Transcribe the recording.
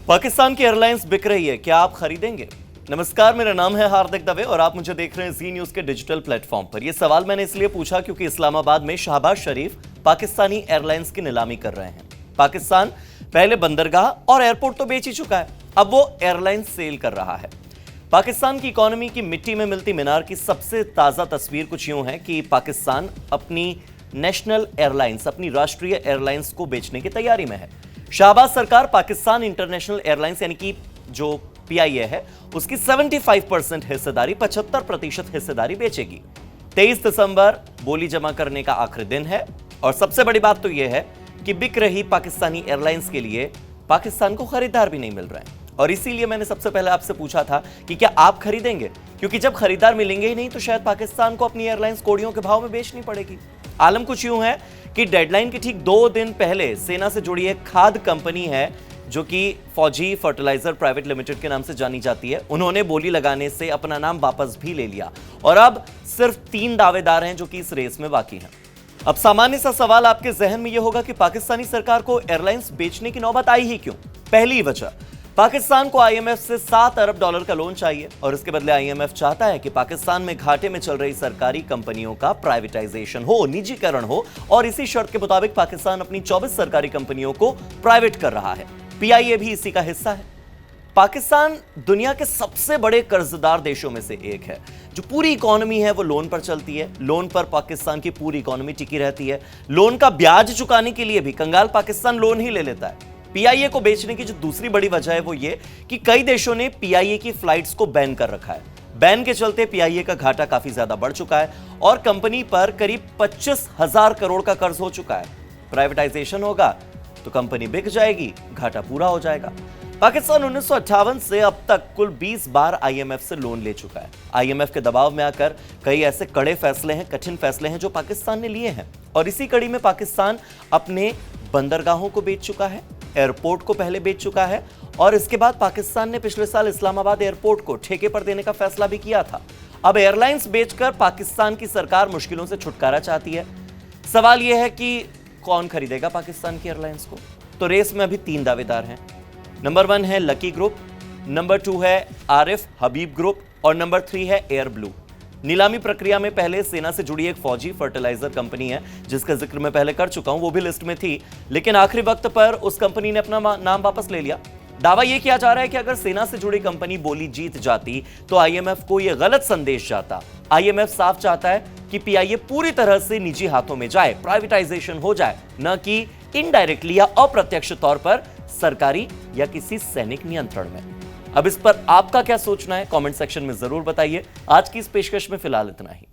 पाकिस्तान की एयरलाइंस बिक रही है, क्या आप खरीदेंगे? नमस्कार, मेरा नाम है हार्दिक दवे और आप मुझे देख रहे हैं जी न्यूज के डिजिटल प्लेटफॉर्म पर। यह सवाल मैंने इसलिए पूछा क्योंकि इस्लामाबाद में शहबाज शरीफ पाकिस्तानी एयरलाइंस की नीलामी कर रहे हैं। पाकिस्तान पहले बंदरगाह और एयरपोर्ट तो बेच ही चुका है, अब वो एयरलाइन सेल कर रहा है। पाकिस्तान की इकोनॉमी की मिट्टी में मिलती मीनार की सबसे ताजा तस्वीर कुछ यूं है कि पाकिस्तान अपनी नेशनल एयरलाइंस, अपनी राष्ट्रीय एयरलाइंस को बेचने की तैयारी में है। शहबाज सरकार पाकिस्तान इंटरनेशनल एयरलाइंस यानी कि जो PIA है उसकी 75% हिस्सेदारी, 75% हिस्सेदारी बेचेगी। 23 दिसंबर बोली जमा करने का आखिरी दिन है और सबसे बड़ी बात तो यह है कि बिक रही पाकिस्तानी एयरलाइंस के लिए पाकिस्तान को खरीदार भी नहीं मिल रहे हैं। और इसीलिए मैंने सबसे पहले आपसे पूछा था कि क्या आप खरीदेंगे, क्योंकि जब खरीदार मिलेंगे ही नहीं तो शायद पाकिस्तान को अपनी एयरलाइंस कौड़ियों के भाव में बेचनी पड़ेगी। आलम कुछ यूं है कि डेडलाइन के ठीक 2 दिन पहले सेना से जुड़ी एक खाद कंपनी है जो कि फौजी फर्टिलाइजर प्राइवेट लिमिटेड के नाम से जानी जाती है, उन्होंने बोली लगाने से अपना नाम वापस भी ले लिया और अब सिर्फ 3 दावेदार हैं जो कि इस रेस में बाकी हैं। अब सामान्य सा सवाल आपके जहन में यह होगा कि पाकिस्तानी सरकार को एयरलाइंस बेचने की नौबत आई ही क्यों? पहली वजह, पाकिस्तान को IMF से $7 अरब का लोन चाहिए और इसके बदले IMF चाहता है कि पाकिस्तान में घाटे में चल रही सरकारी कंपनियों का प्राइवेटाइजेशन हो, निजीकरण हो, और इसी शर्त के मुताबिक पाकिस्तान अपनी 24 सरकारी कंपनियों को प्राइवेट कर रहा है। PIA भी इसी का हिस्सा है। पाकिस्तान दुनिया के सबसे बड़े कर्जदार देशों में से एक है। जो पूरी इकोनॉमी है वो लोन पर चलती है, लोन पर पाकिस्तान की पूरी इकोनॉमी टिकी रहती है। लोन का ब्याज चुकाने के लिए भी कंगाल पाकिस्तान लोन ही ले लेता है। PIA को बेचने की जो दूसरी बड़ी वजह है वो ये कि कई देशों ने PIA की फ्लाइट्स को बैन कर रखा है। बैन के चलते PIA का घाटा काफी ज्यादा बढ़ चुका है और कंपनी पर करीब 25,000 करोड़ का कर्ज हो चुका है। प्राइवेटाइजेशन होगा तो कंपनी बिक जाएगी, घाटा पूरा हो जाएगा। पाकिस्तान 1958 से अब तक कुल 20 बार IMF से लोन ले चुका है। IMF के दबाव में आकर कई ऐसे कड़े फैसले हैं, कठिन फैसले हैं जो पाकिस्तान ने लिए हैं और इसी कड़ी में पाकिस्तान अपने बंदरगाहों को बेच चुका है, एयरपोर्ट को पहले बेच चुका है और इसके बाद पाकिस्तान ने पिछले साल इस्लामाबाद एयरपोर्ट को ठेके पर देने का फैसला भी किया था। अब एयरलाइंस बेचकर पाकिस्तान की सरकार मुश्किलों से छुटकारा चाहती है। सवाल यह है कि कौन खरीदेगा पाकिस्तान की एयरलाइंस को? तो रेस में अभी 3 दावेदार हैं। नंबर 1 है लकी ग्रुप, नंबर 2 है आरिफ हबीब ग्रुप और नंबर 3 है एयर ब्लू। नीलामी प्रक्रिया में पहले सेना से जुड़ी एक फौजी फर्टिलाइजर कंपनी है जिसका जिक्र मैं पहले कर चुका हूं, वो भी लिस्ट में थी, लेकिन आखिरी वक्त पर उस कंपनी ने अपना नाम वापस ले लिया। दावा यह किया जा रहा है कि अगर सेना से जुड़ी कंपनी बोली जीत जाती तो IMF को यह गलत संदेश जाता। IMF साफ चाहता है कि PIA पूरी तरह से निजी हाथों में जाए, प्राइवेटाइजेशन हो जाए, न कि इनडायरेक्टली या अप्रत्यक्ष तौर पर सरकारी या किसी सैनिक नियंत्रण में। अब इस पर आपका क्या सोचना है कमेंट सेक्शन में जरूर बताइए। आज की इस पेशकश में फिलहाल इतना ही।